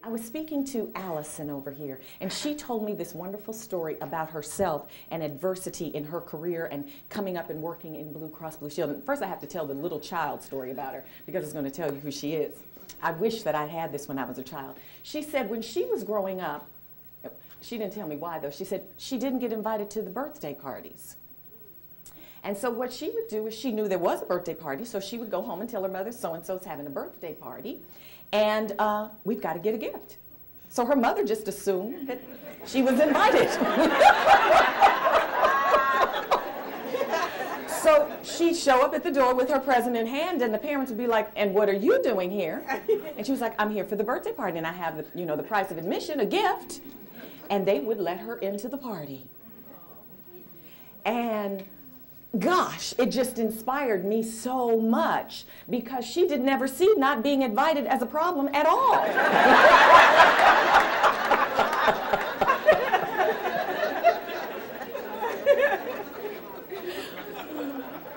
I was speaking to Allison over here, and she told me this wonderful story about herself and adversity in her career and coming up and working in Blue Cross Blue Shield. And first I have to tell the little child story about her because it's going to tell you who she is. I wish that I'd had this when I was a child. She said when she was growing up, she didn't tell me why though, she said she didn't get invited to the birthday parties. And so what she would do is she knew there was a birthday party, so she would go home and tell her mother, so-and-so's having a birthday party, and we've got to get a gift. So her mother just assumed that she was invited. So she'd show up at the door with her present in hand, and the parents would be like, and what are you doing here? And she was like, I'm here for the birthday party, and I have, the price of admission, a gift. And they would let her into the party. And gosh, it just inspired me so much because she did never see not being invited as a problem at all.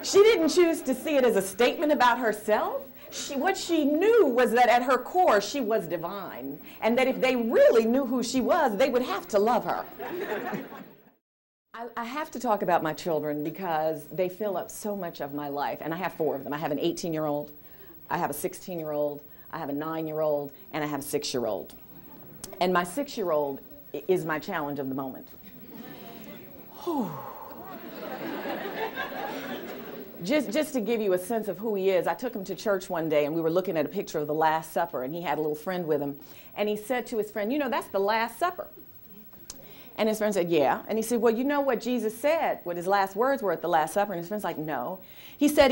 She didn't choose to see it as a statement about herself. What she knew was that at her core she was divine, and that if they really knew who she was, they would have to love her. I have to talk about my children because they fill up so much of my life, and I have 4 of them. I have an 18-year-old, I have a 16-year-old, I have a 9-year-old, and I have a 6-year-old. And my 6-year-old is my challenge of the moment. Just to give you a sense of who he is, I took him to church one day, and we were looking at a picture of the Last Supper, and he had a little friend with him, and he said to his friend, that's the Last Supper. And his friend said, yeah. And he said, well, you know what Jesus said, what his last words were at the Last Supper? And his friend's like, no. He said,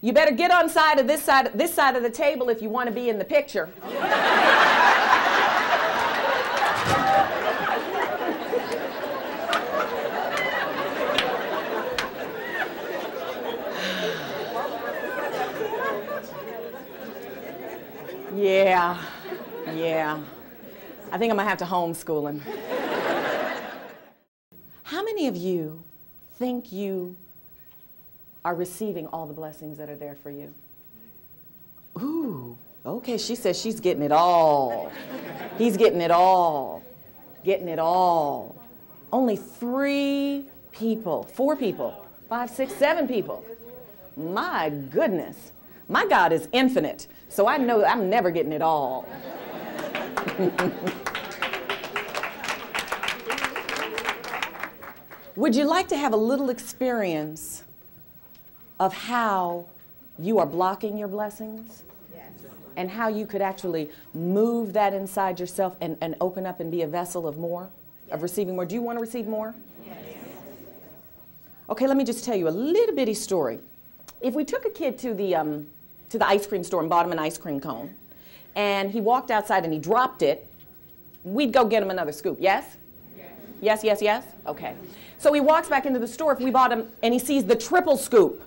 you better get on this side of the table if you want to be in the picture. Yeah. I think I'm going to have to homeschool him. How many of you think you are receiving all the blessings that are there for you? Ooh, okay, she says she's getting it all. He's getting it all. Getting it all. Only 3 people, 4 people, 5, 6, 7 people. My goodness. My God is infinite, so I know I'm never getting it all. Would you like to have a little experience of how you are blocking your blessings? Yes. And how you could actually move that inside yourself and open up and be a vessel of more, of receiving more? Do you want to receive more? Yes. Okay, let me just tell you a little bitty story. If we took a kid to the ice cream store and bought him an ice cream cone, and he walked outside and he dropped it, we'd go get him another scoop, yes? Yes, yes, yes? Okay. So he walks back into the store, if we bought him, and he sees the triple scoop.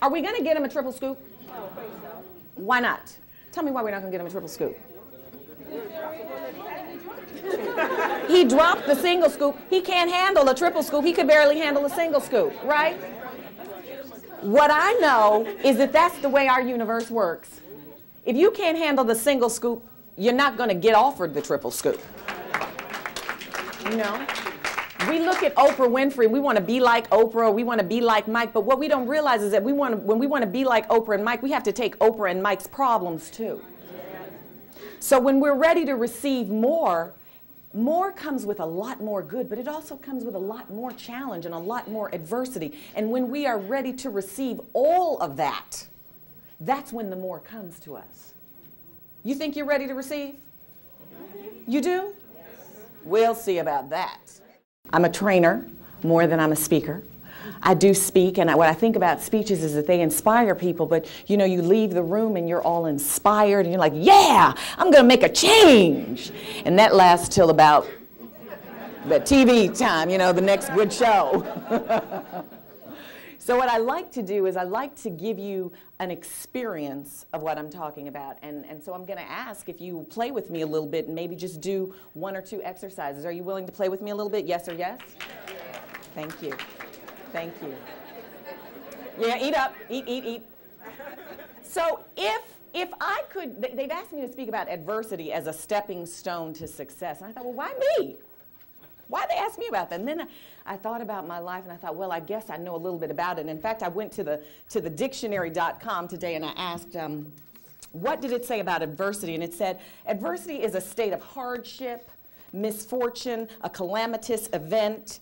Are we going to get him a triple scoop? Why not? Tell me why we're not going to get him a triple scoop. He dropped the single scoop. He can't handle a triple scoop. He could barely handle a single scoop, right? What I know is that that's the way our universe works. If you can't handle the single scoop, you're not going to get offered the triple scoop. We look at Oprah Winfrey, we want to be like Oprah, we want to be like Mike, but what we don't realize is that when we want to be like Oprah and Mike, we have to take Oprah and Mike's problems too. So when we're ready to receive more, more comes with a lot more good, but it also comes with a lot more challenge and a lot more adversity. And when we are ready to receive all of that, that's when the more comes to us. You think you're ready to receive? You do? We'll see about that. I'm a trainer more than I'm a speaker. I do speak, and what I think about speeches is that they inspire people, but you leave the room and you're all inspired and you're like, yeah, I'm going to make a change. And that lasts till about the TV time, the next good show. So what I like to do is I like to give you an experience of what I'm talking about. And so I'm going to ask if you play with me a little bit and maybe just do 1 or 2 exercises. Are you willing to play with me a little bit? Yes or yes? Thank you. Thank you. Yeah, eat up. Eat. So if if I could, they've asked me to speak about adversity as a stepping stone to success. And I thought, well, why me? Why'd they ask me about that? And then I thought about my life, and I thought, well, I guess I know a little bit about it. And in fact, I went to the dictionary.com today, and I asked, what did it say about adversity? And it said, adversity is a state of hardship, misfortune, a calamitous event,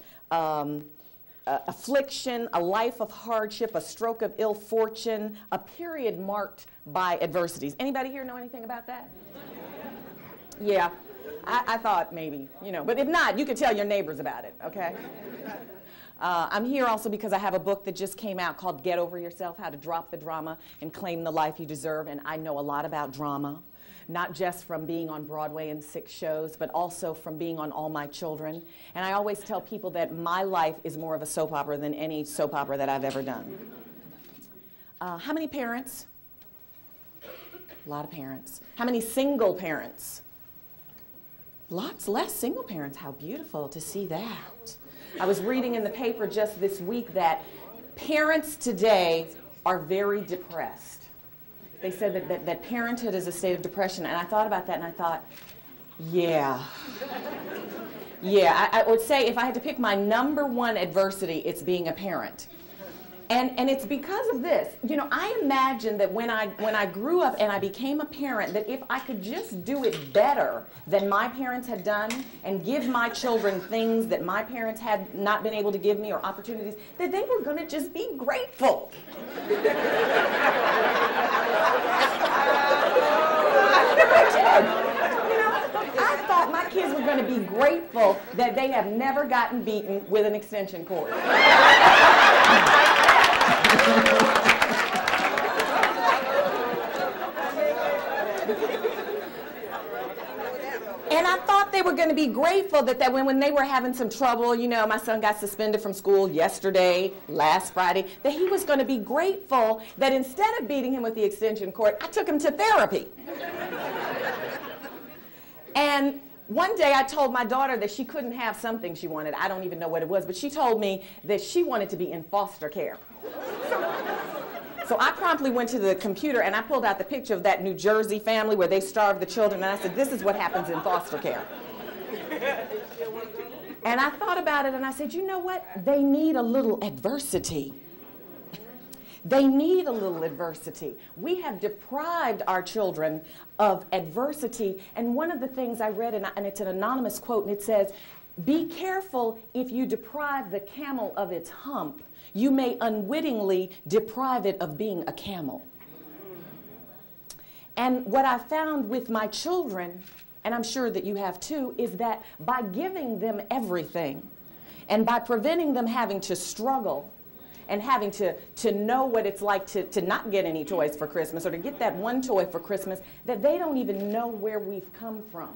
affliction, a life of hardship, a stroke of ill fortune, a period marked by adversities. Anybody here know anything about that? Yeah, I thought maybe, you know, but if not, you can tell your neighbors about it, okay? I'm here also because I have a book that just came out called Get Over Yourself, How to Drop the Drama and Claim the Life You Deserve, and I know a lot about drama. Not just from being on Broadway in 6 shows, but also from being on All My Children. And I always tell people that my life is more of a soap opera than any soap opera that I've ever done. How many parents? A lot of parents. How many single parents? Lots less single parents. How beautiful to see that. I was reading in the paper just this week that parents today are very depressed. They said that parenthood is a state of depression, and I thought about that, and I thought, yeah. Yeah, I would say if I had to pick my #1 adversity, it's being a parent. And it's because of this. You know, I imagine that when I grew up and I became a parent, that if I could just do it better than my parents had done and give my children things that my parents had not been able to give me or opportunities, that they were going to just be grateful. I thought my kids were going to be grateful that they have never gotten beaten with an extension cord. And I thought they were going to be grateful that when they were having some trouble, you know, my son got suspended from school yesterday, last Friday, that he was going to be grateful that instead of beating him with the extension cord, I took him to therapy. And one day I told my daughter that she couldn't have something she wanted. I don't even know what it was, but she told me that she wanted to be in foster care. So I promptly went to the computer and I pulled out the picture of that New Jersey family where they starved the children, and I said, this is what happens in foster care. And I thought about it and I said, you know what? They need a little adversity. They need a little adversity. We have deprived our children of adversity. And one of the things I read, and it's an anonymous quote, and it says, be careful if you deprive the camel of its hump, you may unwittingly deprive it of being a camel. And what I found with my children, and I'm sure that you have too, is that by giving them everything and by preventing them having to struggle and having to know what it's like to not get any toys for Christmas or to get that one toy for Christmas, that they don't even know where we've come from.